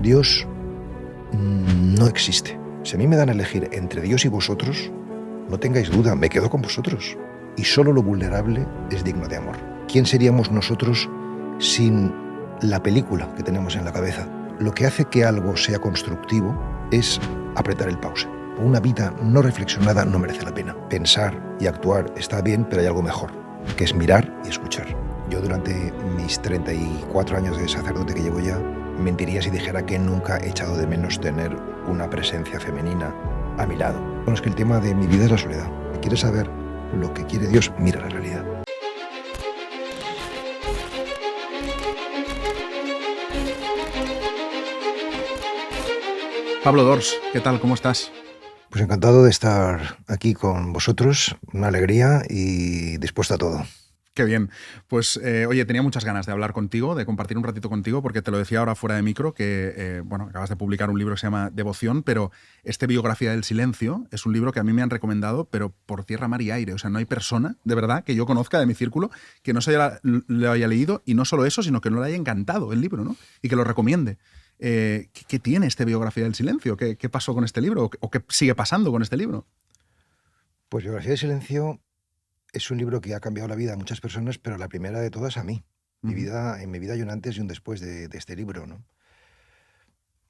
Dios no existe. Si a mí me dan a elegir entre Dios y vosotros, no tengáis duda, me quedo con vosotros. Y solo lo vulnerable es digno de amor. ¿Quién seríamos nosotros sin la película que tenemos en la cabeza? Lo que hace que algo sea constructivo es apretar el pause. Una vida no reflexionada no merece la pena. Pensar y actuar está bien, pero hay algo mejor, que es mirar y escuchar. Yo durante mis 34 años de sacerdote que llevo ya, mentiría si dijera que nunca he echado de menos tener una presencia femenina a mi lado. Bueno, es que el tema de mi vida es la soledad. Si quieres saber lo que quiere Dios, mira la realidad. Pablo Dors, ¿qué tal? ¿Cómo estás? Pues encantado de estar aquí con vosotros, una alegría y dispuesto a todo. Qué bien. Pues, oye, tenía muchas ganas de hablar contigo, de compartir un ratito contigo, porque te lo decía ahora fuera de micro, que, acabas de publicar un libro que se llama Devoción, pero Biografía del Silencio es un libro que a mí me han recomendado, pero por tierra, mar y aire. O sea, no hay persona, de verdad, que yo conozca de mi círculo que no lo haya leído, y no solo eso, sino que no le haya encantado el libro, ¿no? Y que lo recomiende. ¿Qué tiene Biografía del Silencio? ¿Qué pasó con este libro? ¿O qué sigue pasando con este libro? Pues Biografía del Silencio es un libro que ha cambiado la vida a muchas personas, pero la primera de todas a mí. En mi vida hay un antes y un después de este libro, ¿no?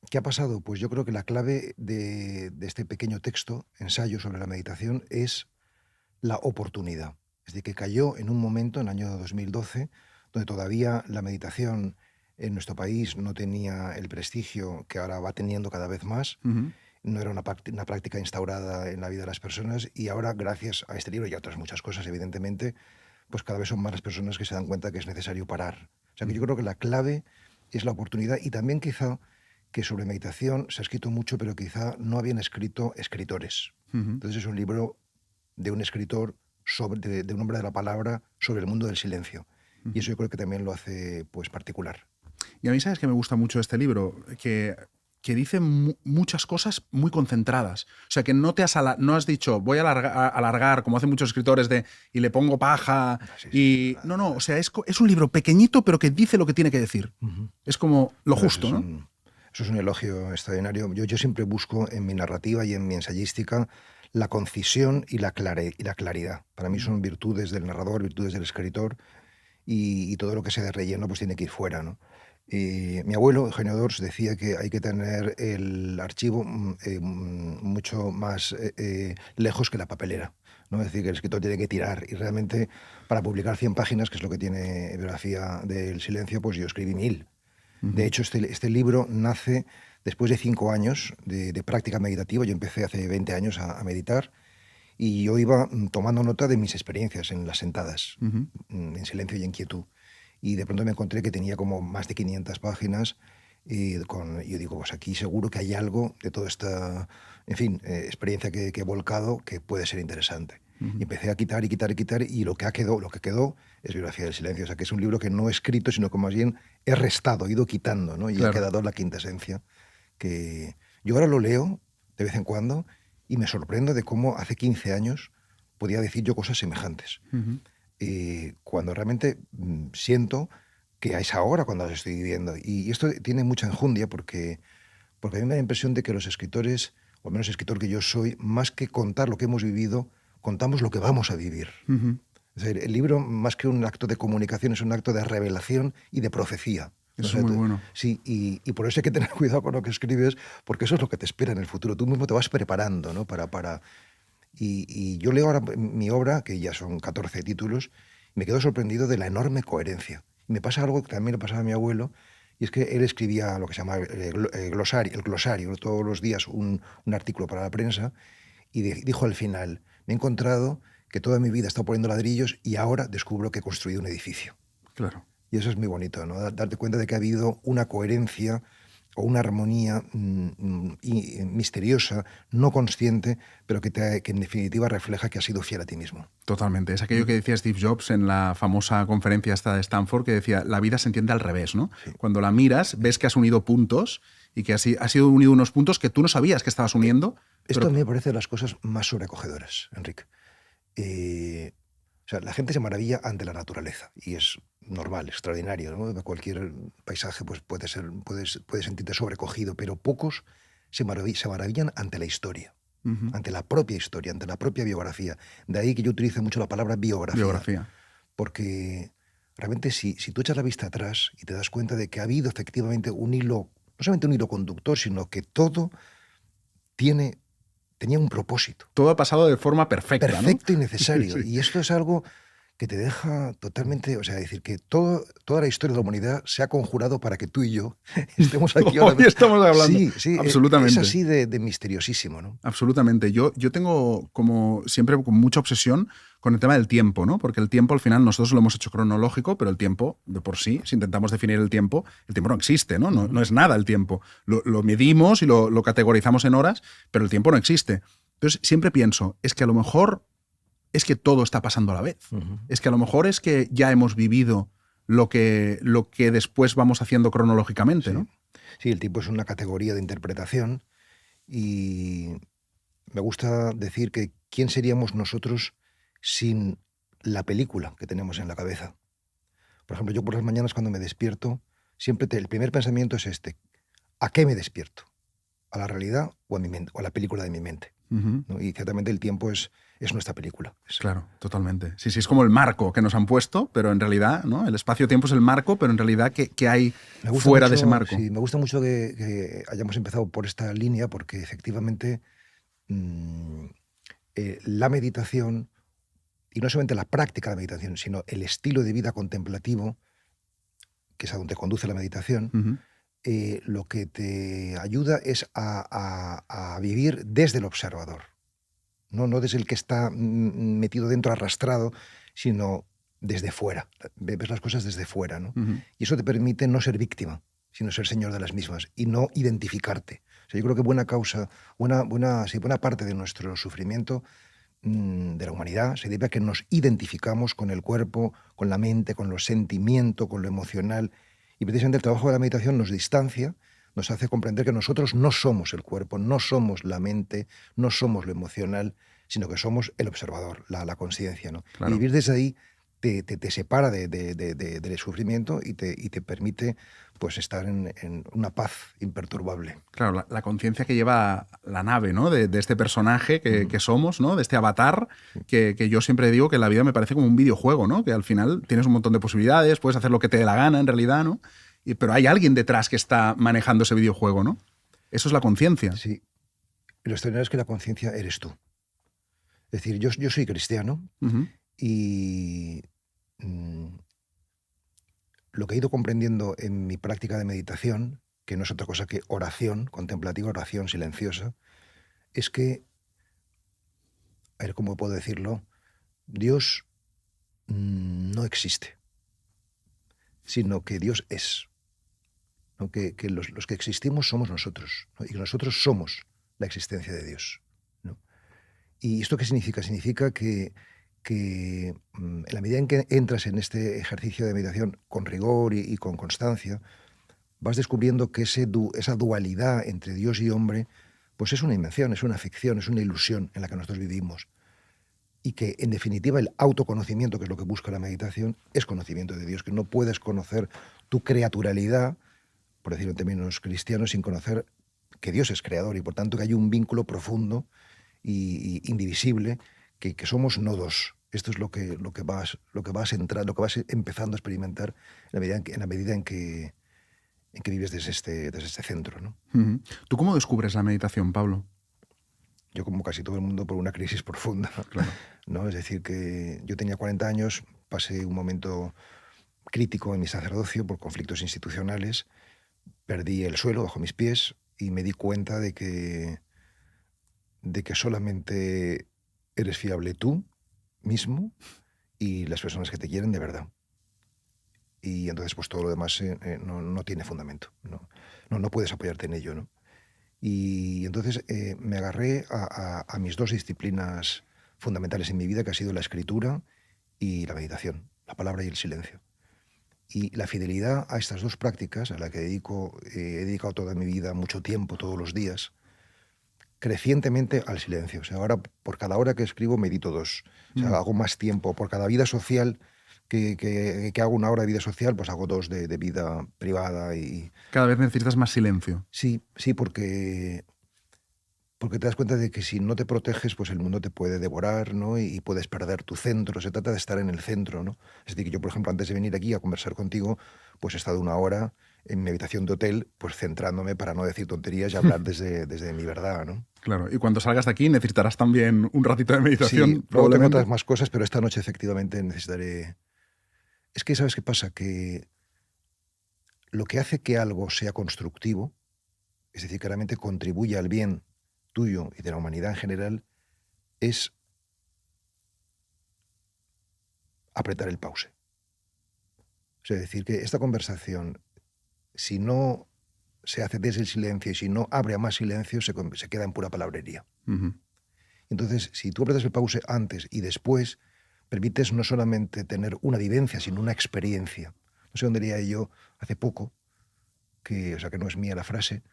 ¿Qué ha pasado? Pues yo creo que la clave de este pequeño texto, ensayo sobre la meditación, es la oportunidad. Es decir, que cayó en un momento, en el año 2012, donde todavía la meditación en nuestro país no tenía el prestigio que ahora va teniendo cada vez más. No era una práctica instaurada en la vida de las personas, y ahora, gracias a este libro y a otras muchas cosas, evidentemente, pues cada vez son más las personas que se dan cuenta que es necesario parar. O sea, que yo creo que la clave es la oportunidad, y también quizá que sobre meditación se ha escrito mucho, pero quizá no habían escrito escritores. Entonces es un libro de un escritor, de un hombre de la palabra, sobre el mundo del silencio. Y eso yo creo que también lo hace pues particular. Y a mí, ¿sabes que me gusta mucho este libro? Que dice muchas cosas muy concentradas. O sea, que no has dicho, voy a alargar, como hacen muchos escritores, y le pongo paja. No, o sea, es un libro pequeñito, pero que dice lo que tiene que decir. Es como lo justo, ¿no? Eso es un elogio extraordinario. Yo siempre busco en mi narrativa y en mi ensayística la concisión y la claridad. Para mí son virtudes del narrador, virtudes del escritor, y todo lo que sea de relleno pues tiene que ir fuera, ¿no? Mi abuelo, Eugenio Dors, decía que hay que tener el archivo mucho más lejos que la papelera, ¿no? Es decir, que el escritor tiene que tirar, y realmente para publicar 100 páginas, que es lo que tiene Biografía del Silencio, pues yo escribí 1000. De hecho, este libro nace después de 5 años de práctica meditativa. Yo empecé hace 20 años a meditar, y yo iba tomando nota de mis experiencias en las sentadas, en silencio y en quietud. Y de pronto me encontré que tenía como más de 500 páginas, y yo digo, pues aquí seguro que hay algo de toda esta, en fin, experiencia que he volcado, que puede ser interesante. Y empecé a quitar, y lo que quedó es Biografía del Silencio. O sea, que es un libro que no he escrito, sino que más bien he restado, he ido quitando, ¿no? Y Claro. ha quedado la quintesencia, que yo ahora lo leo de vez en cuando y me sorprendo de cómo hace 15 años podía decir yo cosas semejantes. Cuando realmente siento que es ahora cuando las estoy viviendo. Y esto tiene mucha enjundia, porque a mí me da la impresión de que los escritores, o al menos el escritor que yo soy, más que contar lo que hemos vivido, contamos lo que vamos a vivir. Es decir, el libro, más que un acto de comunicación, es un acto de revelación y de profecía. Eso es muy bueno. Sí, y por eso hay que tener cuidado con lo que escribes, porque eso es lo que te espera en el futuro. Tú mismo te vas preparando, ¿no? Y yo leo ahora mi obra, que ya son 14 títulos, y me quedo sorprendido de la enorme coherencia. Y me pasa algo que también le pasaba a mi abuelo, y es que él escribía lo que se llama el glosario, ¿no? Todos los días un artículo para la prensa, y dijo al final, me he encontrado que toda mi vida he estado poniendo ladrillos y ahora descubro que he construido un edificio. Claro. Y eso es muy bonito, ¿no? Darte cuenta de que ha habido una coherencia o una armonía misteriosa, no consciente, pero que en definitiva refleja que has sido fiel a ti mismo. Totalmente. Es aquello que decía Steve Jobs en la famosa conferencia esta de Stanford, que decía, la vida se entiende al revés, ¿no? Sí. Cuando la miras, ves que has unido puntos, y que has sido unido unos puntos que tú no sabías que estabas uniendo. Esto a mí me parece de las cosas más sobrecogedoras, Enrique. O sea, la gente se maravilla ante la naturaleza y es normal, extraordinario, ¿no? Cualquier paisaje pues, puedes sentirte sobrecogido, pero pocos se maravillan ante la historia, Ujú. ante la propia historia, ante la propia biografía. De ahí que yo utilice mucho la palabra biografía, Biografía. porque realmente si tú echas la vista atrás y te das cuenta de que ha habido efectivamente un hilo, no solamente un hilo conductor, sino que todo tenía un propósito Todo ha pasado de forma perfecta, ¿no? perfecto y Sí, necesario. sí. Y esto es algo que te deja totalmente, o sea, decir que toda la historia de la humanidad se ha conjurado para que tú y yo estemos aquí ahora. Hoy estamos hablando. Sí, sí, es Absolutamente. así de misteriosísimo, ¿no? Absolutamente. Yo tengo como siempre con mucha obsesión con el tema del tiempo, ¿no? Porque el tiempo al final nosotros lo hemos hecho cronológico, pero el tiempo de por sí, si intentamos definir el tiempo no existe, ¿no? No es nada el tiempo. Lo medimos y lo categorizamos en horas, pero el tiempo no existe. Entonces siempre pienso, es que a lo mejor es que todo está pasando a la vez. Es que a lo mejor es que ya hemos vivido lo que después vamos haciendo cronológicamente, Sí. ¿no? Sí, el tiempo es una categoría de interpretación y me gusta decir que ¿quién seríamos nosotros sin la película que tenemos en la cabeza? Por ejemplo, yo por las mañanas cuando me despierto, siempre el primer pensamiento es este: ¿a qué me despierto? ¿A la realidad o a mi mente, o a la película de mi mente? Ujú. ¿No? Y ciertamente el tiempo es nuestra película. Claro, totalmente. Sí, sí, es como el marco que nos han puesto, pero en realidad, ¿no? El espacio-tiempo es el marco, pero en realidad, ¿qué hay Me gusta fuera de ese mucho, marco? sí, me gusta mucho que hayamos empezado por esta línea porque efectivamente mm, la meditación, y no solamente la práctica de la meditación, sino el estilo de vida contemplativo, que es a donde conduce la meditación, Ujú. lo que te ayuda es a vivir desde el observador. No desde el que está metido dentro, arrastrado, sino desde fuera. Ves las cosas desde fuera, ¿no? Ujú. Y eso te permite no ser víctima, sino ser señor de las mismas y no identificarte. O sea, yo creo que buena parte de nuestro sufrimiento de la humanidad se debe a que nos identificamos con el cuerpo, con la mente, con los sentimientos, con lo emocional. Y precisamente el trabajo de la meditación nos distancia, nos hace comprender que nosotros no somos el cuerpo, no somos la mente, no somos lo emocional, sino que somos el observador, la conciencia, ¿no? Y Claro. vivir desde ahí te separa del sufrimiento y te permite pues, estar en una paz imperturbable. Claro, la conciencia que lleva la nave, ¿no? De este personaje que somos, ¿no? De este avatar, que yo siempre digo que la vida me parece como un videojuego, ¿no? Que al final tienes un montón de posibilidades, puedes hacer lo que te dé la gana, en realidad, ¿no? Pero hay alguien detrás que está manejando ese videojuego, ¿no? Eso es la conciencia. Sí. Y lo extraordinario es que la conciencia eres tú. Es decir, yo soy cristiano Ujú. y mm, lo que he ido comprendiendo en mi práctica de meditación, que no es otra cosa que oración contemplativa, oración silenciosa, es que, a ver cómo puedo decirlo, Dios no existe, sino que Dios es. ¿No? Que los que existimos somos nosotros, ¿no? Y que nosotros somos la existencia de Dios, ¿no? ¿Y esto qué significa? Significa que en la medida en que entras en este ejercicio de meditación con rigor y con constancia, vas descubriendo que esa dualidad entre Dios y hombre, pues es una invención, es una ficción, es una ilusión en la que nosotros vivimos. Y que, en definitiva, el autoconocimiento, que es lo que busca la meditación, es conocimiento de Dios, que no puedes conocer tu creaturalidad, por decirlo en términos cristianos, sin conocer que Dios es creador y, por tanto, que hay un vínculo profundo y indivisible, que somos nodos. Esto es lo que vas empezando a experimentar en la medida en que vives desde este centro, ¿no? Ujú. ¿Tú cómo descubres la meditación, Pablo? Yo, como casi todo el mundo, por una crisis profunda, Claro. ¿no? Es decir, que yo tenía 40 años, pasé un momento crítico en mi sacerdocio por conflictos institucionales, perdí el suelo bajo mis pies y me di cuenta de que solamente eres fiable tú mismo y las personas que te quieren de verdad. Y entonces pues todo lo demás no tiene fundamento, no puedes apoyarte en ello, ¿no? Y entonces me agarré a mis dos disciplinas fundamentales en mi vida, que ha sido la escritura y la meditación, la palabra y el silencio. Y la fidelidad a estas dos prácticas, a la que he dedicado toda mi vida, mucho tiempo, todos los días, crecientemente al silencio. O sea, ahora por cada hora que escribo medito 2. O sea, hago más tiempo. Por cada vida social que hago una hora de vida social, pues hago 2 de vida privada. Cada vez necesitas más silencio. Sí, porque te das cuenta de que si no te proteges, pues el mundo te puede devorar, ¿no? Y puedes perder tu centro. Se trata de estar en el centro, ¿no? Es decir, que yo, por ejemplo, antes de venir aquí a conversar contigo, pues he estado 1 hora en mi habitación de hotel, pues centrándome para no decir tonterías y hablar desde mi verdad, ¿no? Claro, y cuando salgas de aquí necesitarás también un ratito de meditación. Sí, luego tengo otras más cosas, pero esta noche efectivamente necesitaré... Es que, ¿sabes qué pasa? Que lo que hace que algo sea constructivo, es decir, que realmente contribuye al bien tuyo y de la humanidad en general, es apretar el pause. O sea, es decir, que esta conversación, si no se hace desde el silencio y si no abre a más silencio, se queda en pura palabrería. Entonces, si tú apretas el pause antes y después, permites no solamente tener una vivencia, sino una experiencia. No sé dónde leía yo hace poco, o sea, que no es mía la frase,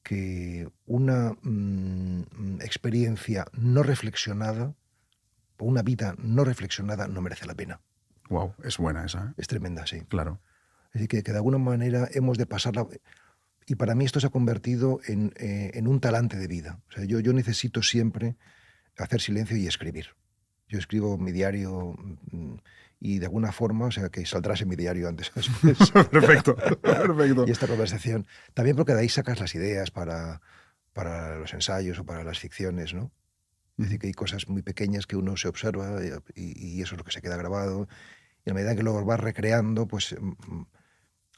que una experiencia no reflexionada o una vida no reflexionada no merece la pena. Wow, es buena esa, ¿eh? Es tremenda, sí. Claro. Es decir, que de alguna manera hemos de pasarla... Y para mí esto se ha convertido en un talante de vida. O sea, yo necesito siempre hacer silencio y escribir. Yo escribo mi diario y de alguna forma, o sea, que saldrás en mi diario antes o después. Perfecto, perfecto. Y esta conversación. También porque de ahí sacas las ideas para los ensayos o para las ficciones, ¿no? Es decir, que hay cosas muy pequeñas que uno se observa y eso es lo que se queda grabado. Y a medida que lo vas recreando, pues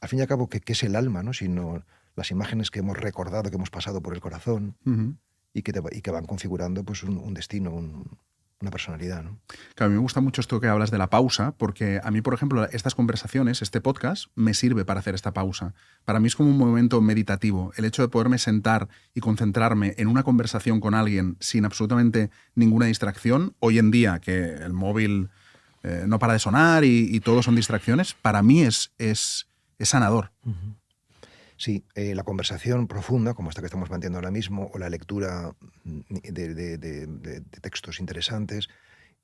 al fin y al cabo, ¿qué es el alma, no? Sino las imágenes que hemos recordado, que hemos pasado por el corazón y que van configurando pues, un destino, una personalidad, ¿no? Claro, a mí me gusta mucho esto que hablas de la pausa, porque a mí, por ejemplo, estas conversaciones, este podcast, me sirve para hacer esta pausa. Para mí es como un momento meditativo. El hecho de poderme sentar y concentrarme en una conversación con alguien sin absolutamente ninguna distracción, hoy en día que el móvil no para de sonar y todo son distracciones, para mí es sanador. Sí, la conversación profunda, como esta que estamos manteniendo ahora mismo, o la lectura de textos interesantes,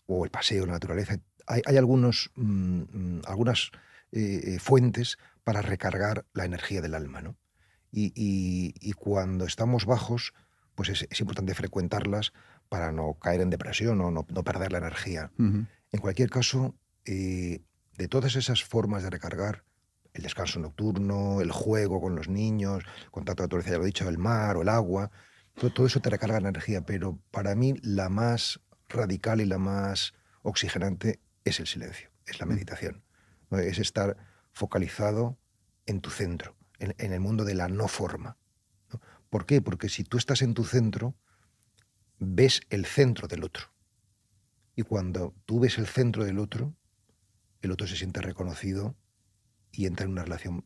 o el paseo, la naturaleza, hay algunas fuentes para recargar la energía del alma, ¿no? Y cuando estamos bajos, pues es importante frecuentarlas para no caer en depresión o no perder la energía. En cualquier caso, de todas esas formas de recargar, el descanso nocturno, el juego con los niños, el contacto con la naturaleza, ya lo he dicho, el mar o el agua, todo eso te recarga la energía, pero para mí la más radical y la más oxigenante es el silencio, es la meditación, ¿no? Es estar focalizado en tu centro, en el mundo de la no forma, ¿no? ¿Por qué? Porque si tú estás en tu centro, ves el centro del otro. Y cuando tú ves el centro del otro, el otro se siente reconocido y entra en una relación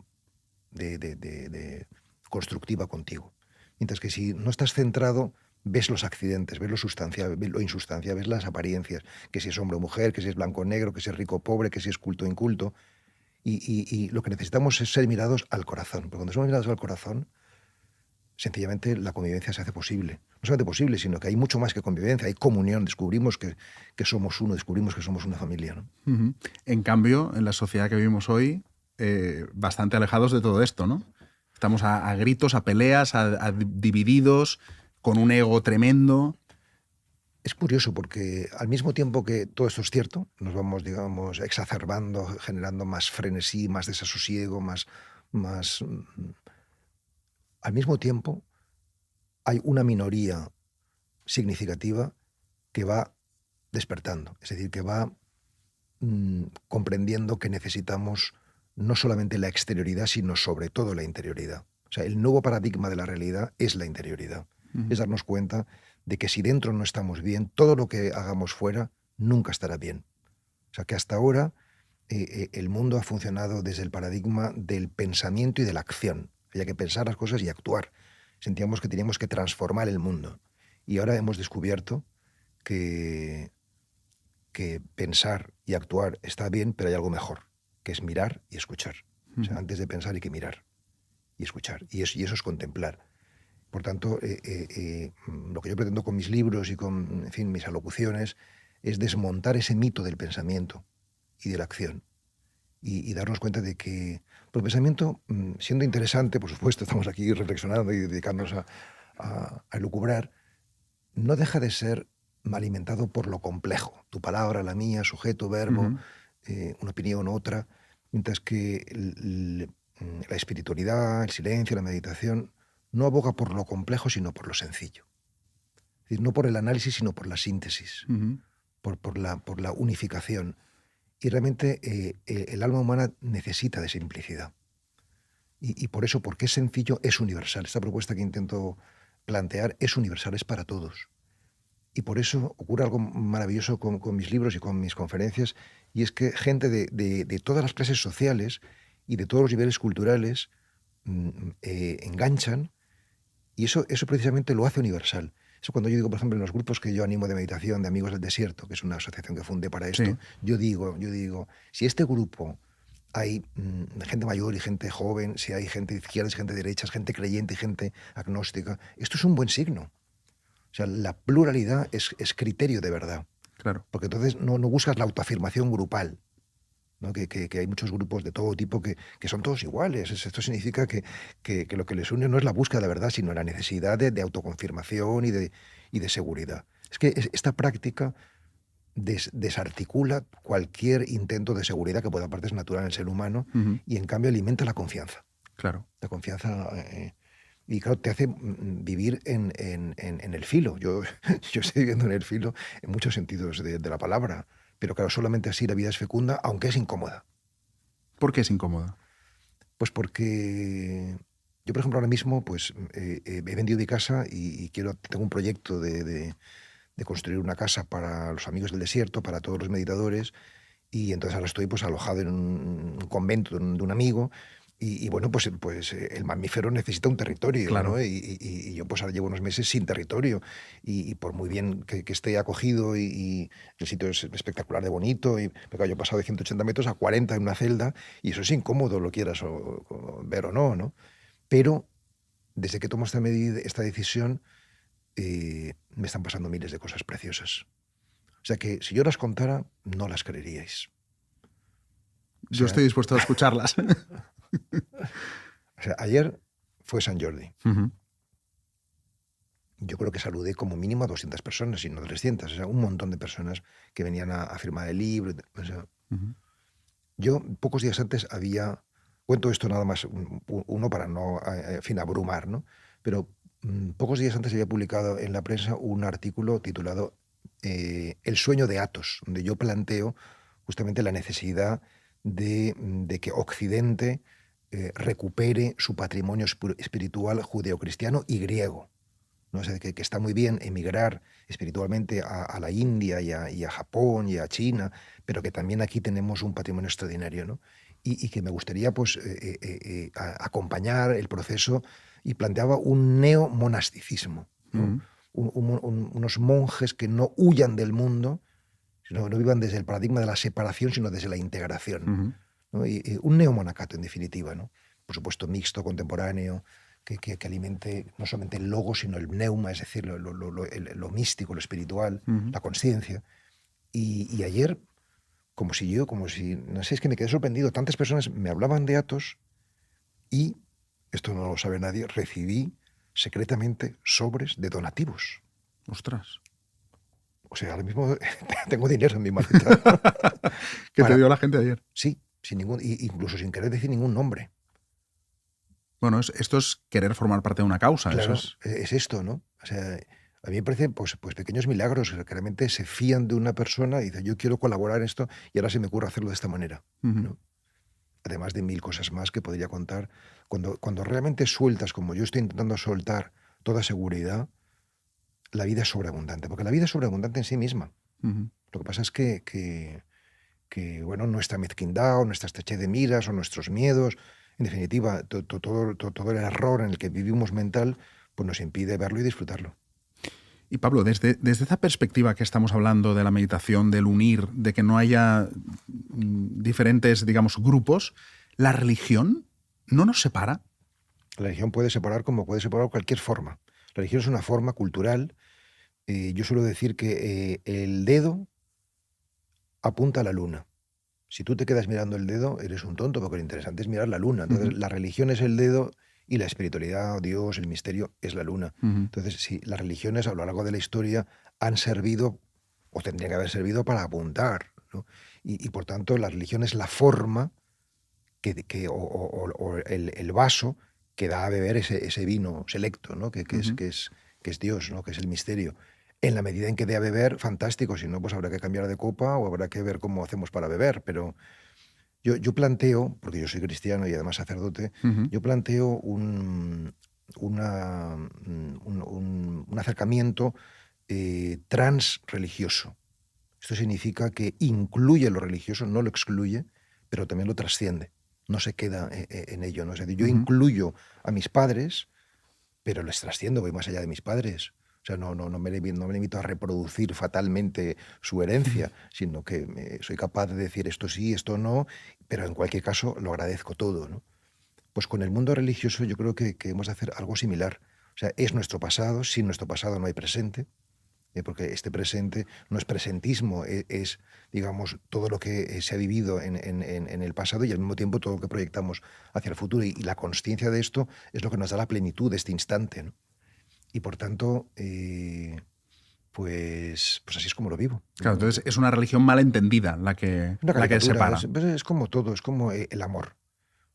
constructiva contigo. Mientras que si no estás centrado, ves los accidentes, ves lo sustancial, ves lo insustancial, ves las apariencias, que si es hombre o mujer, que si es blanco o negro, que si es rico o pobre, que si es culto o inculto. Y lo que necesitamos es ser mirados al corazón. Porque cuando somos mirados al corazón, sencillamente la convivencia se hace posible. No solamente posible, sino que hay mucho más que convivencia, hay comunión, descubrimos que somos uno, descubrimos que somos una familia, ¿no? En cambio, en la sociedad que vivimos hoy, bastante alejados de todo esto, ¿no? Estamos a gritos, a peleas, a divididos, con un ego tremendo. Es curioso porque al mismo tiempo que todo esto es cierto, nos vamos, digamos, exacerbando, generando más frenesí, más desasosiego, más... Al mismo tiempo hay una minoría significativa que va despertando, es decir, que va comprendiendo que necesitamos no solamente la exterioridad, sino sobre todo la interioridad. O sea, el nuevo paradigma de la realidad es la interioridad. Es darnos cuenta de que si dentro no estamos bien, todo lo que hagamos fuera nunca estará bien. O sea, que hasta ahora el mundo ha funcionado desde el paradigma del pensamiento y de la acción. Había que pensar las cosas y actuar. Sentíamos que teníamos que transformar el mundo. Y ahora hemos descubierto que pensar y actuar está bien, pero hay algo mejor, que es mirar y escuchar. O sea, antes de pensar hay que mirar y escuchar. Y eso es contemplar. Por tanto, lo que yo pretendo con mis libros y con, en fin, mis alocuciones es desmontar ese mito del pensamiento y de la acción y darnos cuenta de que el pensamiento, siendo interesante, por supuesto, estamos aquí reflexionando y dedicándonos a elucubrar, no deja de ser alimentado por lo complejo. Tu palabra, la mía, sujeto, verbo, una opinión, otra. Mientras que la espiritualidad, el silencio, la meditación, no aboga por lo complejo, sino por lo sencillo. Es decir, no por el análisis, sino por la síntesis, por la unificación. Y realmente el alma humana necesita de simplicidad. Y por eso, porque es sencillo, es universal. Esta propuesta que intento plantear es universal, es para todos. Y por eso ocurre algo maravilloso con mis libros y con mis conferencias, y es que gente de todas las clases sociales y de todos los niveles culturales enganchan, y eso precisamente lo hace universal. Eso cuando yo digo, por ejemplo, en los grupos que yo animo de meditación, de Amigos del Desierto, que es una asociación que fundé para esto, Sí. yo digo, si este grupo hay gente mayor y gente joven, si hay gente de izquierdas y gente de derechas, gente creyente y gente agnóstica, esto es un buen signo. O sea, la pluralidad es criterio de verdad. Claro. Porque entonces no buscas la autoafirmación grupal, ¿no? Que hay muchos grupos de todo tipo que son todos iguales. Esto significa que lo que les une no es la búsqueda de la verdad, sino la necesidad de autoconfirmación y de seguridad. Es que esta práctica desarticula cualquier intento de seguridad que pueda parte es natural en el ser humano y en cambio alimenta la confianza. Claro. La confianza... y claro, te hace vivir en el filo. Yo estoy viviendo en el filo en muchos sentidos de la palabra. Pero claro, solamente así la vida es fecunda, aunque es incómoda. ¿Por qué es incómoda? Pues porque yo, por ejemplo, ahora mismo pues, he vendido mi casa y tengo un proyecto de construir una casa para los Amigos del Desierto, para todos los meditadores, y entonces ahora estoy pues, alojado en un convento de un amigo. Y bueno, pues el mamífero necesita un territorio, Claro. ¿no? Y yo pues ahora llevo unos meses sin territorio. Y por muy bien que esté acogido y el sitio es espectacular de bonito, pero yo he pasado de 180 metros a 40 en una celda, y eso es incómodo, lo quieras ver o no, ¿no? Pero desde que tomo esta decisión, me están pasando miles de cosas preciosas. O sea que si yo las contara, no las creeríais. Yo estoy dispuesto a escucharlas. O sea, ayer fue San Jordi. Yo creo que saludé como mínimo a 200 personas, y no 300. O sea, un montón de personas que venían a firmar el libro. O sea, yo, pocos días antes cuento esto nada más, uno para no, en fin, abrumar, ¿no? Pero pocos días antes había publicado en la prensa un artículo titulado El sueño de Athos, donde yo planteo justamente la necesidad de que Occidente recupere su patrimonio espiritual judeocristiano y griego, ¿no? O sea, que está muy bien emigrar espiritualmente a la India y a Japón y a China, pero que también aquí tenemos un patrimonio extraordinario, ¿no? Y que me gustaría pues, acompañar el proceso, y planteaba un neomonasticismo, ¿no? Unos monjes que no huyan del mundo, sino no vivan desde el paradigma de la separación, sino desde la integración. ¿No? Y un neomonacato, en definitiva, ¿no? Por supuesto, mixto, contemporáneo, que alimente no solamente el logo, sino el pneuma, es decir, lo místico, lo espiritual, la conciencia. Y ayer, como si, no sé, es que me quedé sorprendido. Tantas personas me hablaban de Athos y, esto no lo sabe nadie, recibí secretamente sobres de donativos. Ostras. O sea, ahora mismo tengo dinero en mi maleta. ¿Qué te dio la gente ayer? Sí, incluso sin querer decir ningún nombre. Bueno, esto es querer formar parte de una causa. Claro, eso es esto, ¿no? O sea, a mí me parecen pues pequeños milagros, que realmente se fían de una persona y dicen, yo quiero colaborar en esto, y ahora se me ocurre hacerlo de esta manera, ¿no? Además de 1000 cosas más que podría contar. Cuando realmente sueltas, como yo estoy intentando soltar, toda seguridad, la vida es sobreabundante, porque la vida es sobreabundante en sí misma. Lo que pasa es que bueno, nuestra mezquindad o nuestra estrechez de miras o nuestros miedos, en definitiva, todo el error en el que vivimos mental, pues nos impide verlo y disfrutarlo. Y Pablo, desde esa perspectiva que estamos hablando de la meditación, del unir, de que no haya diferentes, digamos, grupos, ¿la religión no nos separa? La religión puede separar como puede separar cualquier forma. La religión es una forma cultural. Yo suelo decir que el dedo apunta a la luna. Si tú te quedas mirando el dedo, eres un tonto, porque lo interesante es mirar la luna. Entonces, Ujú, la religión es el dedo y la espiritualidad, Dios, el misterio, es la luna. ujú, Entonces, sí, las religiones a lo largo de la historia han servido, o tendrían que haber servido, para apuntar, ¿no? Y por tanto, la religión es la forma o el vaso que da a beber ese vino selecto, ¿no? ujú. Que es Dios, ¿no? Que es el misterio. En la medida en que dé a beber, fantástico. Si no, pues habrá que cambiar de copa o habrá que ver cómo hacemos para beber. Pero yo planteo, porque yo soy cristiano y además sacerdote, Ujú. yo planteo un acercamiento transreligioso. Esto significa que incluye lo religioso, no lo excluye, pero también lo trasciende. No se queda en ello, ¿no? Es decir, yo Ujú. incluyo a mis padres, pero les trasciendo, voy más allá de mis padres. O sea, no me limito a reproducir fatalmente su herencia, sino que soy capaz de decir esto sí, esto no, pero en cualquier caso lo agradezco todo, ¿no? Pues con el mundo religioso yo creo que hemos de hacer algo similar. O sea, es nuestro pasado, sin nuestro pasado no hay presente, porque este presente no es presentismo, es, digamos, todo lo que se ha vivido en el pasado y al mismo tiempo todo lo que proyectamos hacia el futuro. Y la consciencia de esto es lo que nos da la plenitud de este instante, ¿no? Y por tanto, pues así es como lo vivo. Claro, entonces es una religión mal entendida Una la que caricatura, separa. pues es como todo, es como el amor,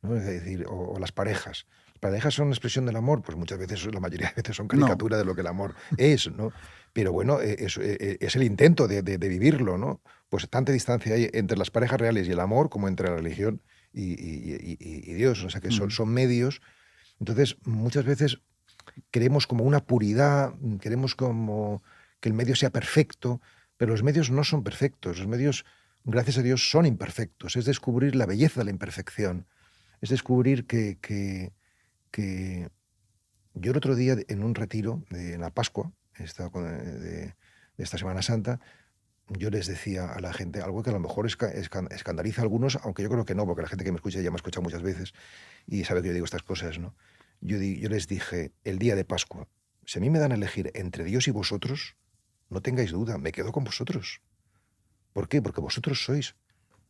¿no? Es decir, o las parejas. ¿Las parejas son una expresión del amor? Pues muchas veces, la mayoría de veces son No. caricatura de lo que el amor es, ¿no? Pero bueno, es el intento de vivirlo, ¿no? Pues tanta distancia hay entre las parejas reales y el amor como entre la religión y Dios. O sea, que Ujú. son medios. Entonces, muchas veces queremos como una puridad, queremos como que el medio sea perfecto, pero los medios no son perfectos. Los medios, gracias a Dios, son imperfectos. Es descubrir la belleza de la imperfección. Es descubrir que yo el otro día en un retiro de la Pascua, de esta Semana Santa, yo les decía a la gente algo que a lo mejor escandaliza a algunos, aunque yo creo que no, porque la gente que me escucha ya me ha escuchado muchas veces y sabe que yo digo estas cosas, ¿no? Yo les dije, el día de Pascua, si a mí me dan a elegir entre Dios y vosotros, no tengáis duda, me quedo con vosotros. ¿Por qué? Porque vosotros sois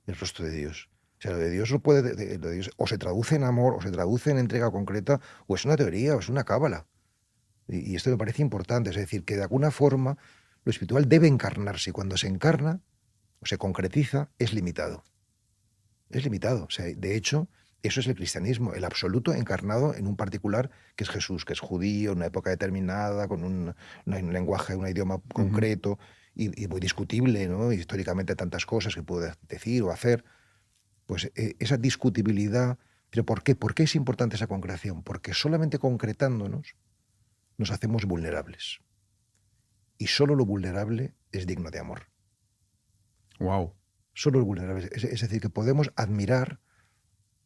el rostro de Dios. O sea, lo de Dios no puede, lo de Dios o se traduce en amor, o se traduce en entrega concreta, o es una teoría, o es una cábala. Y esto me parece importante, es decir, que de alguna forma lo espiritual debe encarnarse y cuando se encarna o se concretiza es limitado. Es limitado. O sea, de hecho, eso es el cristianismo, el absoluto encarnado en un particular que es Jesús, que es judío, en una época determinada, con un lenguaje, un idioma Ujú. concreto y muy discutible, ¿no? Históricamente tantas cosas que puede decir o hacer. Pues esa discutibilidad. ¿Pero por qué? ¿Por qué es importante esa concreción? Porque solamente concretándonos nos hacemos vulnerables. Y solo lo vulnerable es digno de amor. Wow. Solo lo vulnerable. Es decir, que podemos admirar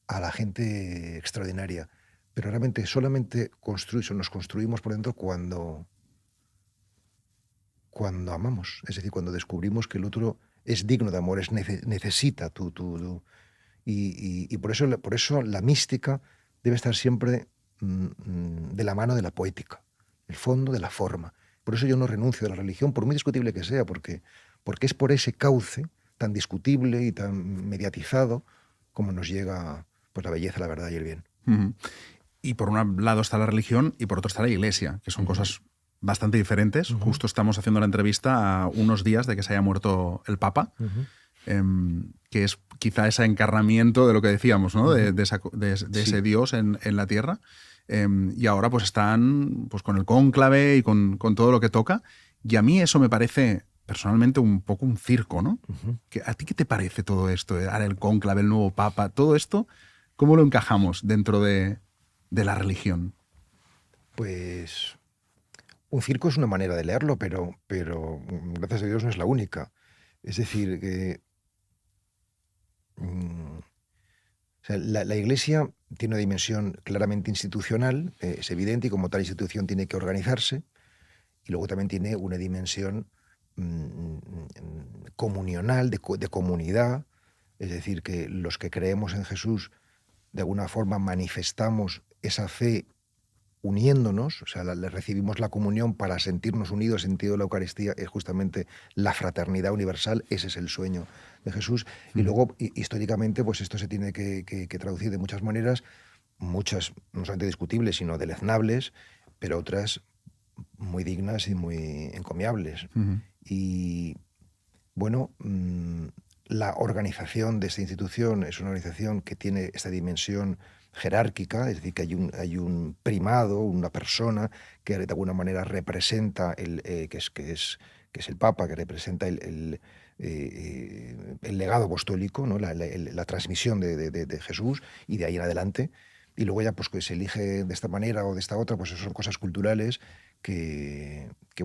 a la gente extraordinaria, pero realmente solamente nos construimos por dentro cuando amamos. Es decir, cuando descubrimos que el otro es digno de amor, necesita y por eso la mística debe estar siempre de la mano de la poética, el fondo de la forma. Por eso yo no renuncio a la religión, por muy discutible que sea, porque es por ese cauce tan discutible y tan mediatizado como nos llega pues, la belleza, la verdad y el bien. Ujú. Y por un lado está la religión y por otro está la iglesia, que son Ujú, cosas bastante diferentes. ujú, Justo estamos haciendo la entrevista a unos días de que se haya muerto el Papa, ujú, que es quizá ese encarnamiento de lo que decíamos, ¿no? ujú. De ese Sí, Dios en la tierra. Y ahora pues están pues, con el cónclave y con todo lo que toca. Y a mí eso me parece personalmente un poco un circo, ¿no? ujú. ¿A ti qué te parece todo esto? Ahora el cónclave, el nuevo Papa, todo esto, ¿cómo lo encajamos dentro de la religión? Pues un circo es una manera de leerlo, pero gracias a Dios no es la única. Es decir, que o sea, la Iglesia tiene una dimensión claramente institucional, es evidente, y como tal institución tiene que organizarse, y luego también tiene una dimensión comunional, de comunidad, es decir, que los que creemos en Jesús de alguna forma manifestamos esa fe uniéndonos, o sea, le recibimos la comunión para sentirnos unidos. El sentido de la Eucaristía es justamente la fraternidad universal, ese es el sueño de Jesús. Y luego, históricamente, pues esto se tiene que traducir de muchas maneras, muchas no solamente discutibles, sino deleznables, pero otras muy dignas y muy encomiables. Y bueno, la organización de esta institución es una organización que tiene esta dimensión jerárquica, es decir, que hay un primado, una persona que de alguna manera representa, que es el Papa, que representa el legado apostólico, ¿no? La transmisión de Jesús, y de ahí en adelante. Y luego ya pues que se elige de esta manera o de esta otra, pues eso son cosas culturales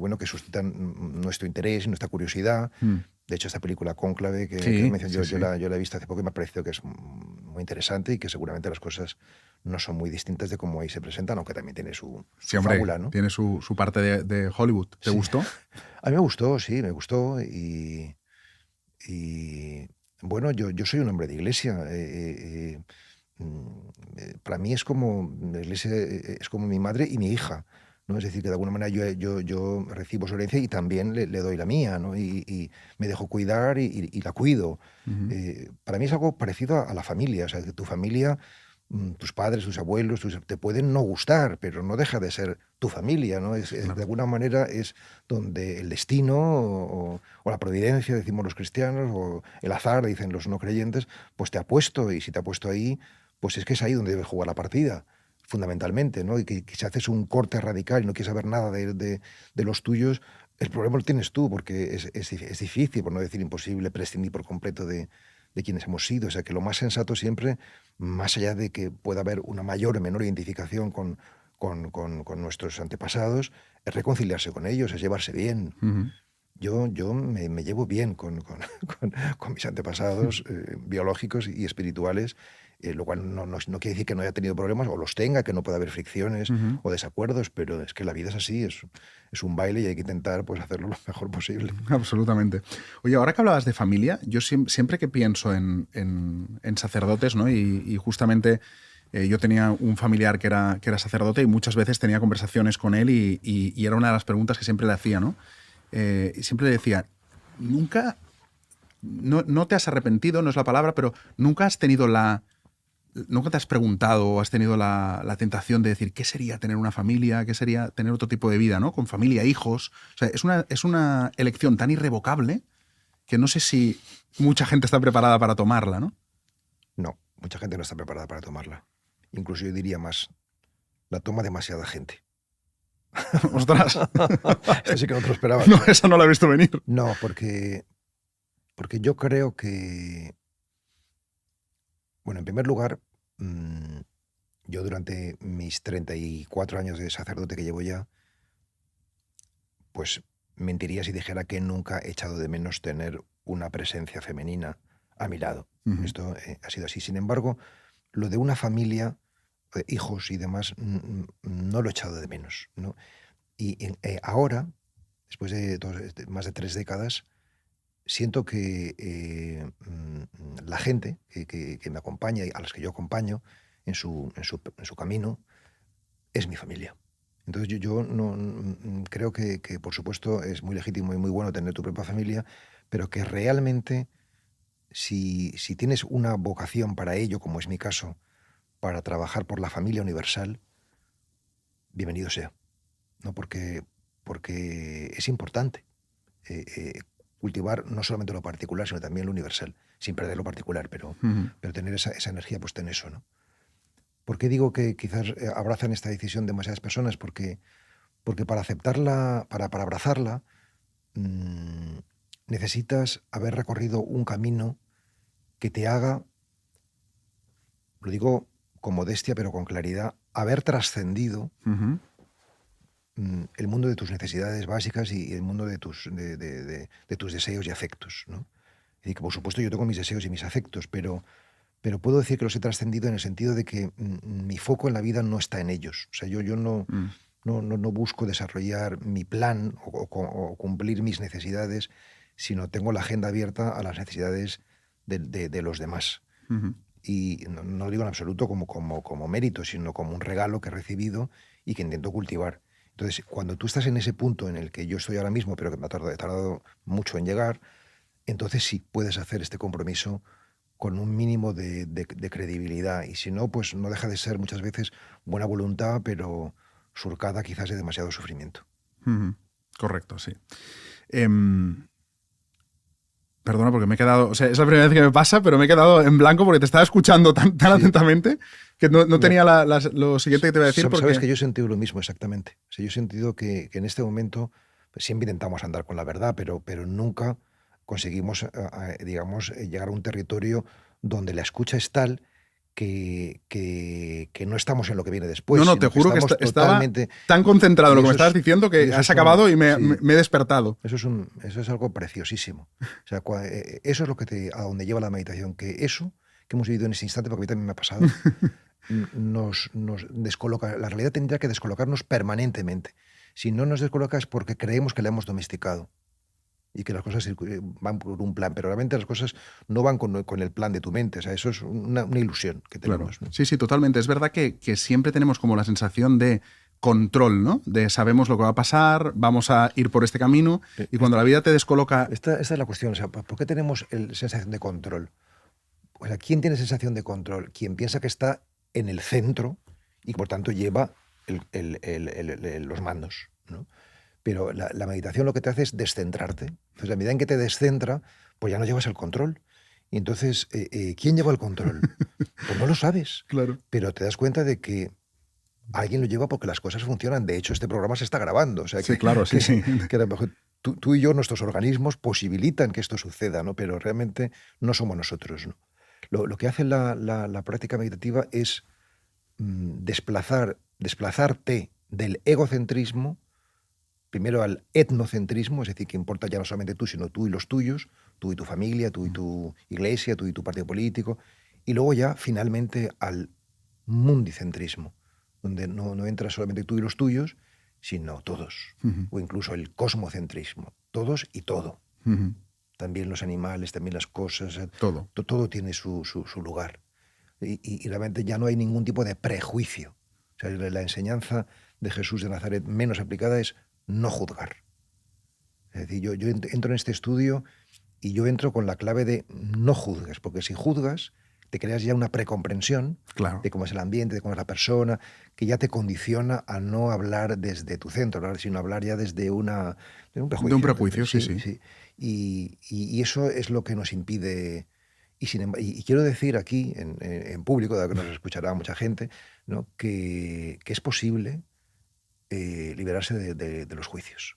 bueno, que suscitan nuestro interés y nuestra curiosidad. De hecho, esta película Cónclave que mencioné, yo la he visto hace poco y me ha parecido que es muy interesante y que seguramente las cosas no son muy distintas de cómo ahí se presentan, aunque también tiene su fábula, ¿no? Tiene su parte de Hollywood. ¿Te gustó? A mí me gustó, sí, me gustó. Y bueno, yo soy un hombre de iglesia. Para mí es como, la iglesia es como mi madre y mi hija, ¿no? Es decir, que de alguna manera yo recibo su herencia y también le doy la mía, ¿no? Y me dejo cuidar y la cuido. Para mí es algo parecido a la familia, o sea, que tu familia, tus padres, tus abuelos, te pueden no gustar, pero no deja de ser tu familia, ¿no? Claro. De alguna manera es donde el destino o la providencia, decimos los cristianos, o el azar, dicen los no creyentes, pues te ha puesto, y si te ha puesto ahí, pues es que es ahí donde debes jugar la partida, fundamentalmente, ¿no? Y que si haces un corte radical y no quieres saber nada de los tuyos, el problema lo tienes tú, porque es difícil, por no decir imposible, prescindir por completo de quienes hemos sido. O sea, que lo más sensato siempre, más allá de que pueda haber una mayor o menor identificación con nuestros antepasados, es reconciliarse con ellos, es llevarse bien. Yo me llevo bien con mis antepasados biológicos y espirituales, lo cual no quiere decir que no haya tenido problemas, o los tenga, que no pueda haber fricciones o desacuerdos, pero es que la vida es así, es un baile y hay que intentar pues hacerlo lo mejor posible. Absolutamente. Oye, ahora que hablabas de familia, yo siempre que pienso en sacerdotes, ¿no? Y justamente yo tenía un familiar que era sacerdote y muchas veces tenía conversaciones con él y era una de las preguntas que siempre le hacía, ¿no? Y siempre le decía, nunca, no te has arrepentido, no es la palabra, pero nunca te has preguntado o has tenido la tentación de decir qué sería tener una familia, qué sería tener otro tipo de vida, ¿no? Con familia, hijos. O sea, es una elección tan irrevocable que no sé si mucha gente está preparada para tomarla, ¿no? No, mucha gente no está preparada para tomarla. Incluso yo diría más, la toma demasiada gente. ¡Ostras! Eso sí que no te lo esperabas. No, esa no la he visto venir. No, porque yo creo que, bueno, en primer lugar, yo durante mis 34 años de sacerdote que llevo ya, pues mentiría si dijera que nunca he echado de menos tener una presencia femenina a mi lado. Esto ha sido así. Sin embargo, lo de una familia, hijos y demás, no lo he echado de menos, ¿no? Y ahora, después de más de 3 décadas, siento que la gente que me acompaña y a las que yo acompaño en su camino es mi familia. Entonces yo no creo que por supuesto es muy legítimo y muy bueno tener tu propia familia, pero que realmente si tienes una vocación para ello, como es mi caso, para trabajar por la familia universal, bienvenido sea, ¿no? Porque es importante cultivar no solamente lo particular, sino también lo universal, sin perder lo particular, pero tener esa energía puesta en eso, ¿no? ¿Por qué digo que quizás abrazan esta decisión demasiadas personas? Porque para aceptarla, para abrazarla, necesitas haber recorrido un camino que te haga, lo digo con modestia pero con claridad, haber trascendido el mundo de tus necesidades básicas y el mundo de tus deseos y afectos, ¿no? Y que por supuesto yo tengo mis deseos y mis afectos, pero puedo decir que los he trascendido en el sentido de que mi foco en la vida no está en ellos. O sea, yo no busco desarrollar mi plan o cumplir mis necesidades, sino tengo la agenda abierta a las necesidades de los demás. Y no lo digo en absoluto como mérito, sino como un regalo que he recibido y que intento cultivar. Entonces, cuando tú estás en ese punto en el que yo estoy ahora mismo, pero que me ha tardado mucho en llegar, entonces sí puedes hacer este compromiso con un mínimo de credibilidad. Y si no, pues no deja de ser muchas veces buena voluntad, pero surcada quizás de demasiado sufrimiento. Correcto, sí. Perdona, porque me he quedado... O sea, es la primera vez que me pasa, pero me he quedado en blanco porque te estaba escuchando tan Sí. atentamente que no tenía lo siguiente que te voy a decir. Sabes que yo he sentido lo mismo exactamente. O sea, yo he sentido que en este momento pues, siempre intentamos andar con la verdad, pero nunca conseguimos, digamos, llegar a un territorio donde la escucha es tal que no estamos en lo que viene después. No, te sino juro que estamos estaba totalmente tan concentrado en lo que me eso estabas diciendo que has acabado y me he despertado. Eso es algo preciosísimo. O sea, eso es lo que a donde lleva la meditación, que eso que hemos vivido en ese instante, porque a mí también me ha pasado, nos descoloca. La realidad tendría que descolocarnos permanentemente. Si no nos descoloca es porque creemos que la hemos domesticado y que las cosas van por un plan, pero realmente las cosas no van con el plan de tu mente. O sea, eso es una ilusión que tenemos. Claro. ¿No? Sí, totalmente. Es verdad que siempre tenemos como la sensación de control, ¿no? De sabemos lo que va a pasar, vamos a ir por este camino, y cuando la vida te descoloca... Esta es la cuestión. O sea, ¿por qué tenemos sensación de control? O sea, ¿quién tiene sensación de control? Quien piensa que está en el centro y por tanto lleva los mandos, ¿no? Pero la meditación lo que te hace es descentrarte. Entonces, a medida en que te descentra, pues ya no llevas el control. Y entonces, ¿quién lleva el control? Pues no lo sabes. Claro. Pero te das cuenta de que alguien lo lleva porque las cosas funcionan. De hecho, este programa se está grabando. O sea, sí, claro, sí. Que a lo mejor tú y yo, nuestros organismos, posibilitan que esto suceda, ¿no? Pero realmente no somos nosotros, ¿no? Lo que hace la práctica meditativa es desplazarte del egocentrismo, primero al etnocentrismo, es decir, que importa ya no solamente tú, sino tú y los tuyos, tú y tu familia, tú y tu iglesia, tú y tu partido político, y luego ya finalmente al mundicentrismo, donde no entra solamente tú y los tuyos, sino todos, o incluso el cosmocentrismo, todos y todo. También los animales, también las cosas, todo tiene su lugar. Y realmente ya no hay ningún tipo de prejuicio. O sea, la enseñanza de Jesús de Nazaret menos aplicada es no juzgar. Es decir, yo entro en este estudio y yo entro con la clave de no juzgues, porque si juzgas te creas ya una precomprensión de cómo es el ambiente, de cómo es la persona, que ya te condiciona a no hablar desde tu centro, sino hablar ya desde un prejuicio. De un prejuicio, sí. Y eso es lo que nos impide... Y quiero decir aquí, en público, dado que nos escuchará mucha gente, ¿no? que es posible liberarse de los juicios.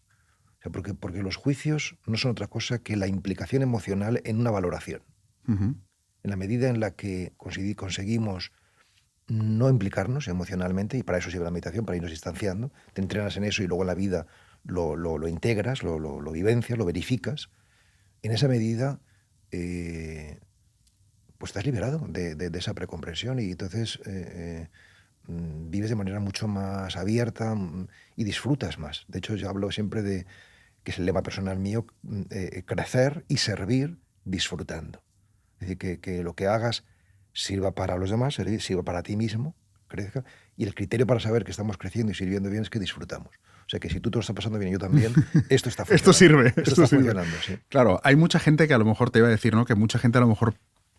O sea, porque los juicios no son otra cosa que la implicación emocional en una valoración. En la medida en la que conseguimos no implicarnos emocionalmente, y para eso sirve la meditación, para irnos distanciando, te entrenas en eso y luego en la vida lo integras, lo vivencias, lo verificas, en esa medida pues estás liberado de esa precomprensión y entonces vives de manera mucho más abierta y disfrutas más. De hecho, yo hablo siempre de, que es el lema personal mío, crecer y servir disfrutando. Es decir, que lo que hagas sirva para los demás, sirva para ti mismo, crezca, y el criterio para saber que estamos creciendo y sirviendo bien es que disfrutamos. O sea, que si tú te lo estás pasando bien y yo también, esto está funcionando. Esto está funcionando, sí. Claro, hay mucha gente que a lo mejor te iba a decir, ¿no? Que mucha gente a lo mejor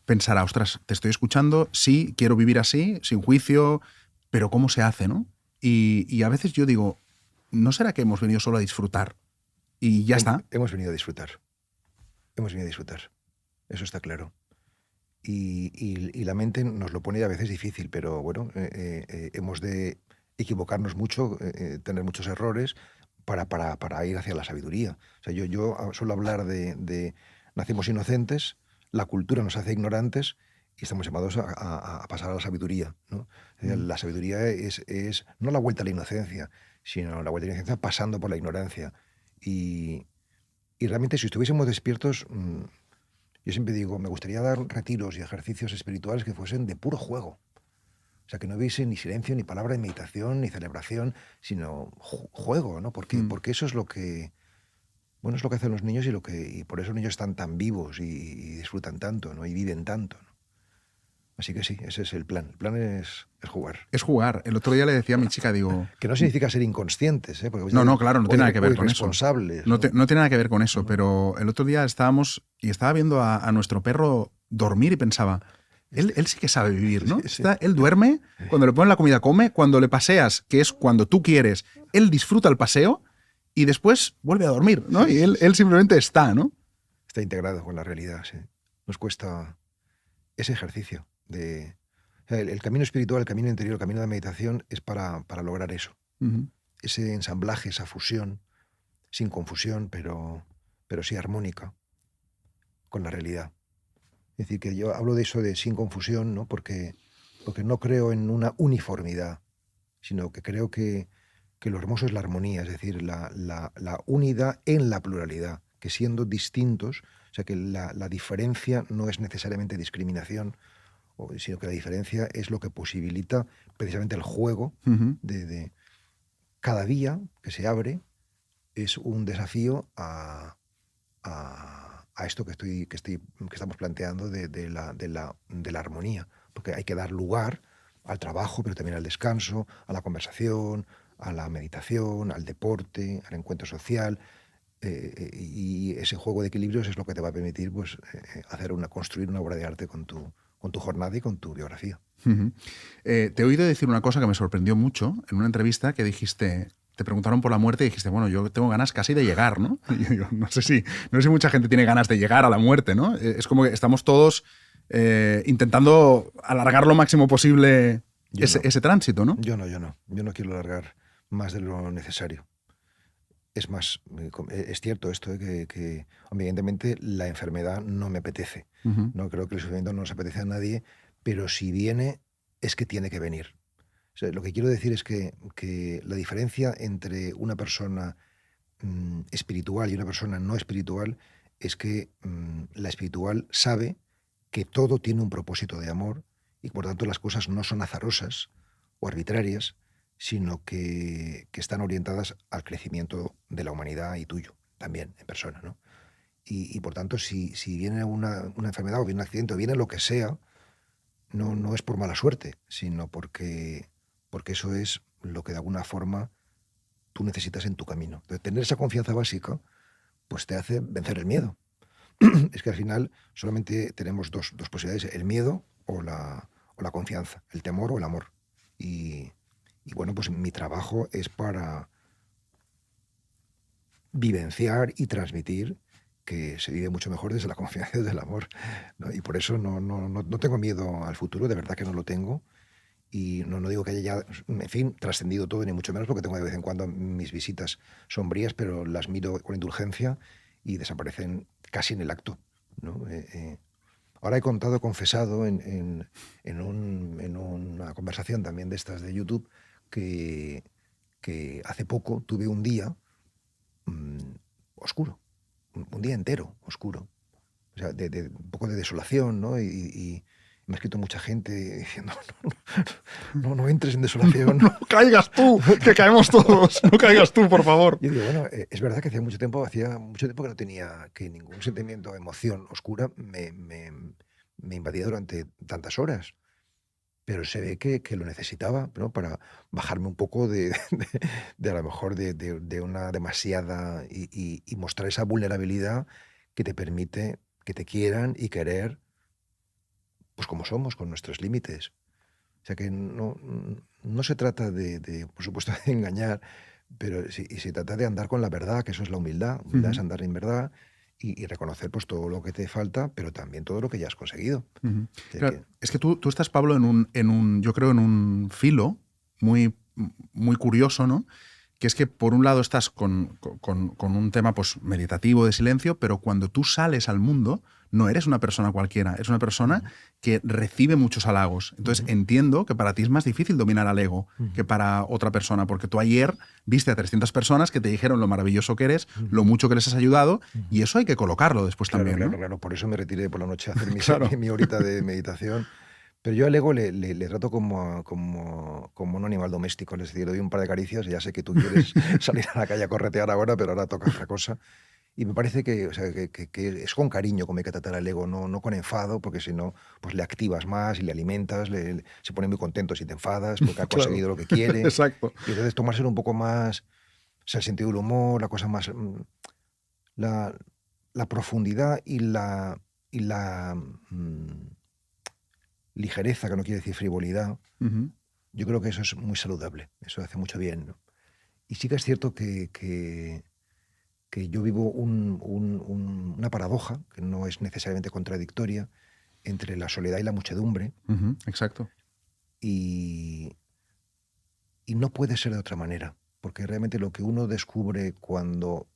pensará, ostras, te estoy escuchando, sí, quiero vivir así, sin juicio, pero ¿cómo se hace, no? Y a veces yo digo, ¿no será que hemos venido solo a disfrutar? Y ya está. Hemos venido a disfrutar. Hemos venido a disfrutar. Eso está claro. Y la mente nos lo pone a veces difícil, pero bueno, hemos de equivocarnos mucho, tener muchos errores para ir hacia la sabiduría. O sea, yo suelo hablar de nacemos inocentes, la cultura nos hace ignorantes y estamos llamados a pasar a la sabiduría, ¿no? La sabiduría es no la vuelta a la inocencia, sino la vuelta a la inocencia pasando por la ignorancia. Y realmente si estuviésemos despiertos... Yo siempre digo, me gustaría dar retiros y ejercicios espirituales que fuesen de puro juego. O sea, que no hubiese ni silencio, ni palabra de meditación, ni celebración, sino juego, ¿no? Porque eso es lo que... Bueno, es lo que hacen los niños y por eso los niños están tan vivos y disfrutan tanto, ¿no? Y viven tanto, ¿no? Así que sí, ese es el plan. El plan es jugar. Es jugar. El otro día le decía a mi chica, digo... Que no significa ser inconscientes, ¿eh? Porque No, claro, no tiene nada que ver con eso. Irresponsables. No tiene nada que ver con eso, pero el otro día estábamos y estaba viendo a nuestro perro dormir y pensaba, él sí que sabe vivir, ¿no? Sí. Él duerme, cuando le ponen la comida come, cuando le paseas, que es cuando tú quieres, él disfruta el paseo y después vuelve a dormir, ¿no? Y él simplemente está, ¿no? Está integrado con la realidad, sí. Nos cuesta ese ejercicio de... O sea, el camino espiritual, el camino interior, el camino de meditación es para lograr eso. Uh-huh. Ese ensamblaje, esa fusión, sin confusión, pero sí armónica con la realidad. Es decir, que yo hablo de eso de sin confusión, ¿no? Porque no creo en una uniformidad, sino que creo que lo hermoso es la armonía, es decir, la unidad en la pluralidad, que siendo distintos, o sea, que la diferencia no es necesariamente discriminación, sino que la diferencia es lo que posibilita precisamente el juego uh-huh. de cada día que se abre es un desafío a esto que estamos planteando de la armonía, porque hay que dar lugar al trabajo, pero también al descanso, a la conversación, a la meditación, al deporte, al encuentro social, y ese juego de equilibrios es lo que te va a permitir pues, construir una obra de arte con tu jornada y con tu biografía. Uh-huh. Te he oído decir una cosa que me sorprendió mucho en una entrevista que dijiste, te preguntaron por la muerte y dijiste, bueno, yo tengo ganas casi de llegar, ¿no? Y yo, no sé si mucha gente tiene ganas de llegar a la muerte, ¿no? Es como que estamos todos intentando alargar lo máximo posible ese tránsito, ¿no? Yo no quiero alargar más de lo necesario. Es más, es cierto esto de que evidentemente la enfermedad no me apetece. Uh-huh. No creo que el sufrimiento no nos apetece a nadie, pero si viene, es que tiene que venir. O sea, lo que quiero decir es que la diferencia entre una persona espiritual y una persona no espiritual es que la espiritual sabe que todo tiene un propósito de amor y por tanto las cosas no son azarosas o arbitrarias, sino que están orientadas al crecimiento de la humanidad y tuyo, también, en persona, ¿no? Y por tanto, si viene una enfermedad o viene un accidente o viene lo que sea, no es por mala suerte, sino porque eso es lo que de alguna forma tú necesitas en tu camino. Entonces, tener esa confianza básica pues te hace vencer el miedo. Es que al final solamente tenemos dos posibilidades, el miedo o la confianza, el temor o el amor. Y bueno, pues mi trabajo es para vivenciar y transmitir que se vive mucho mejor desde la confianza y desde el amor, ¿no? Y por eso no tengo miedo al futuro, de verdad que no lo tengo. Y no digo que haya ya, en fin, trascendido todo, ni mucho menos, porque tengo de vez en cuando mis visitas sombrías, pero las miro con indulgencia y desaparecen casi en el acto, ¿no? Ahora he confesado en una conversación también de estas de YouTube, que hace poco tuve un día oscuro, un día entero oscuro, o sea, de un poco de desolación, ¿no? Y me ha escrito mucha gente diciendo, no entres en desolación. No caigas tú, que caemos todos, no caigas tú, por favor. Y digo, bueno, es verdad que hacía mucho tiempo que no tenía que ningún sentimiento o emoción oscura me invadía durante tantas horas. Pero se ve que lo necesitaba, ¿no? Para bajarme un poco de a lo mejor de una demasiada y mostrar esa vulnerabilidad que te permite que te quieran y querer pues como somos, con nuestros límites. O sea que no se trata por supuesto, de engañar, pero se trata de andar con la verdad, que eso es la humildad. Humildad es andar en verdad y reconocer pues todo lo que te falta, pero también todo lo que ya has conseguido. Uh-huh. Claro, es que tú estás, Pablo, yo creo, en un filo muy, muy curioso, ¿no? Que es que por un lado estás con un tema pues, meditativo de silencio, pero cuando tú sales al mundo no eres una persona cualquiera, eres una persona que recibe muchos halagos. Entonces entiendo que para ti es más difícil dominar al ego que para otra persona, porque tú ayer viste a 300 personas que te dijeron lo maravilloso que eres, lo mucho que les has ayudado, y eso hay que colocarlo después también, ¿no? Claro, por eso me retiré por la noche a hacer mi horita de meditación. Pero yo al ego le trato como un animal doméstico, es decir, le doy un par de caricias y ya sé que tú quieres salir a la calle a corretear ahora, pero ahora toca otra cosa. Y me parece que, o sea, que es con cariño como hay que tratar al ego, no con enfado, porque si no, pues le activas más y le alimentas, se pone muy contento si te enfadas, porque ha Claro, conseguido lo que quiere. exacto. Y entonces tomárselo un poco más, o sea, el sentido del humor, la cosa más, la, la profundidad y la ligereza, que no quiere decir frivolidad, Ujú. yo creo que eso es muy saludable, eso hace mucho bien, ¿no? Y sí que es cierto que yo vivo una paradoja, que no es necesariamente contradictoria, entre la soledad y la muchedumbre, Ujú, exacto. y, y no puede ser de otra manera, porque realmente lo que uno descubre cuando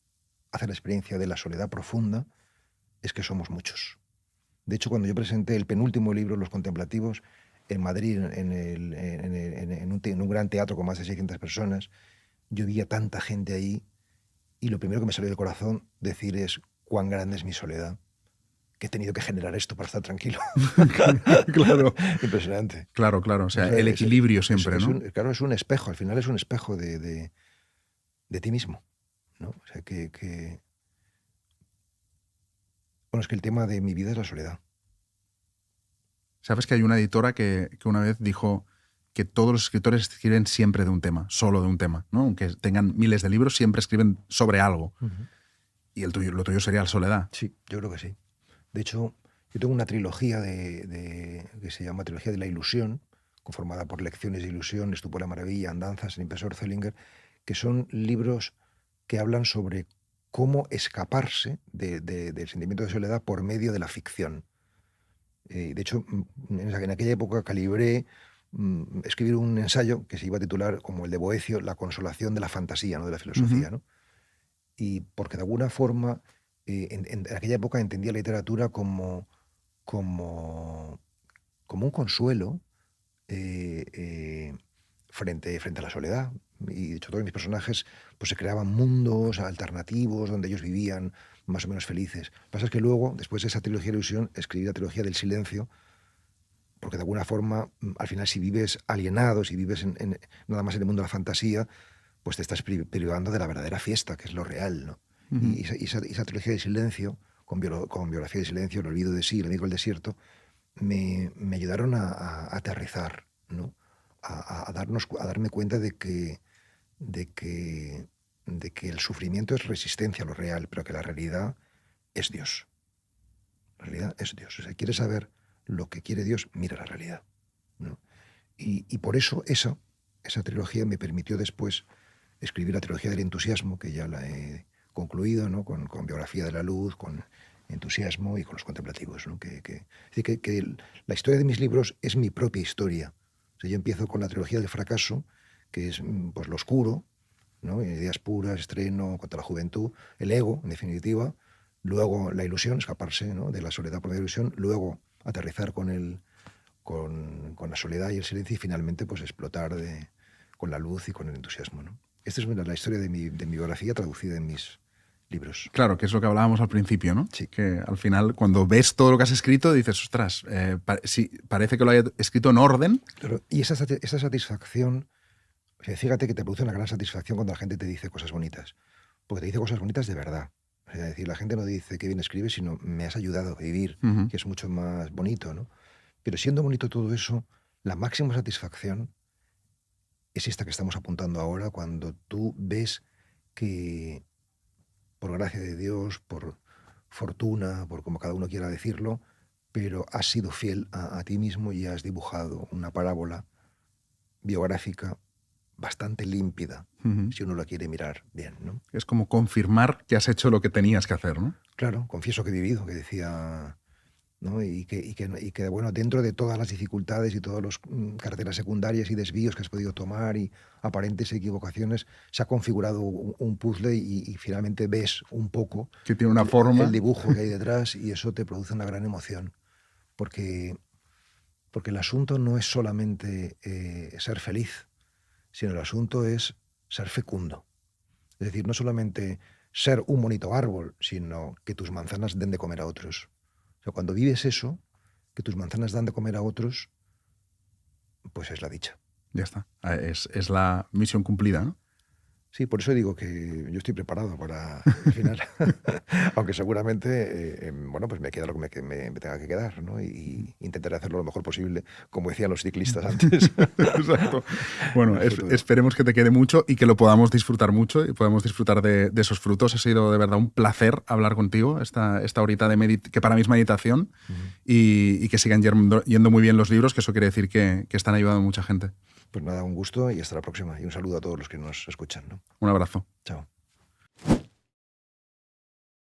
hace la experiencia de la soledad profunda es que somos muchos. De hecho, cuando yo presenté el penúltimo libro, Los Contemplativos, en Madrid, en un gran teatro con más de 600 personas, yo vi a tanta gente ahí y lo primero que me salió del corazón decir es cuán grande es mi soledad, que he tenido que generar esto para estar tranquilo. Claro, Impresionante. claro, claro. O O sea, sea, el equilibrio siempre, ¿no? claro, es un espejo, al final es un espejo de ti mismo, ¿no? O sea, bueno, es que el tema de mi vida es la soledad. Sabes que hay una editora que una vez dijo que todos los escritores escriben siempre de un tema, solo de un tema, ¿no? Aunque tengan miles de libros, siempre escriben sobre algo. Y lo tuyo sería la soledad. Sí, yo creo que sí. De hecho, yo tengo una trilogía que se llama Trilogía de la Ilusión, conformada por Lecciones de Ilusión, Estupor la Maravilla, Andanzas, El Impresor Zellinger, que son libros que hablan sobre cómo escaparse del sentimiento de soledad por medio de la ficción. De hecho, en aquella época calibré escribir un ensayo que se iba a titular como el de Boecio, La consolación de la fantasía, ¿no? De la filosofía, Ujú, ¿no? Y porque de alguna forma en aquella época entendía la literatura como, como un consuelo eh, eh, frente a la soledad. Y de hecho todos mis personajes pues, se creaban mundos alternativos donde ellos vivían más o menos felices. Lo que pasa es que luego, después de esa trilogía de ilusión, escribí la trilogía del silencio, porque de alguna forma, al final, si vives alienado, si vives nada más en el mundo de la fantasía, pues te estás privando de la verdadera fiesta, que es lo real, ¿no? ujú. Y esa trilogía de silencio, con biografía de silencio, El olvido de sí, El amigo del desierto, me ayudaron a aterrizar, ¿no? A darme cuenta de, que, de que el sufrimiento es resistencia a lo real, pero que la realidad es Dios. La realidad es Dios. O sea, quieres saber lo que quiere Dios, mira la realidad, ¿no? Y por eso esa trilogía me permitió después escribir la trilogía del entusiasmo, que ya la he concluido, ¿no? Con biografía de la luz, con entusiasmo y con los contemplativos, ¿no? Es decir, la historia de mis libros es mi propia historia. O sea, yo empiezo con la trilogía del fracaso, que es pues, lo oscuro, ¿no? Ideas puras, estreno, contra la juventud, el ego, en definitiva, luego la ilusión, escaparse, ¿no? De la soledad por la ilusión, luego aterrizar con la soledad y el silencio y finalmente pues explotar con la luz y con el entusiasmo, ¿no? Esta es la historia de mi biografía traducida en mis libros. Claro, que es lo que hablábamos al principio, ¿no? Sí. Que al final, cuando ves todo lo que has escrito, dices, ostras, sí, parece que lo haya escrito en orden. Claro, y esa satisfacción, o sea, fíjate que te produce una gran satisfacción cuando la gente te dice cosas bonitas, porque te dice cosas bonitas de verdad. O sea, es decir, la gente no dice que bien escribes, sino me has ayudado a vivir, Ujú. que es mucho más bonito, ¿no? Pero siendo bonito todo eso, la máxima satisfacción es esta que estamos apuntando ahora, cuando tú ves que, por gracia de Dios, por fortuna, por como cada uno quiera decirlo, pero has sido fiel a ti mismo y has dibujado una parábola biográfica bastante límpida, Ujú. si uno la quiere mirar bien, ¿no? Es como confirmar que has hecho lo que tenías que hacer, ¿no? Claro, confieso que he vivido, que decía, ¿no? Y que, bueno, dentro de todas las dificultades y todas las carreteras secundarias y desvíos que has podido tomar y aparentes equivocaciones, se ha configurado un puzzle y finalmente ves un poco Que tiene una el forma. dibujo que hay detrás y eso te produce una gran emoción. Porque, porque el asunto no es solamente ser feliz, sino el asunto es ser fecundo. Es decir, no solamente ser un bonito árbol, sino que tus manzanas den de comer a otros. O sea, cuando vives eso, que tus manzanas dan de comer a otros, pues es la dicha. Ya está. Es la misión cumplida, ¿no? Sí, por eso digo que yo estoy preparado para el final. Aunque seguramente, bueno, pues me queda lo que me tenga que quedar, ¿no? Y intentaré hacerlo lo mejor posible, como decían los ciclistas antes. Exacto. Bueno, esperemos que te quede mucho y que lo podamos disfrutar mucho y podamos disfrutar de esos frutos. Ha sido de verdad un placer hablar contigo esta horita que para mí es meditación, y que sigan yendo muy bien los libros, que eso quiere decir que están ayudando a mucha gente. Pues nada, un gusto y hasta la próxima. Y un saludo a todos los que nos escuchan, ¿no? Un abrazo. Chao.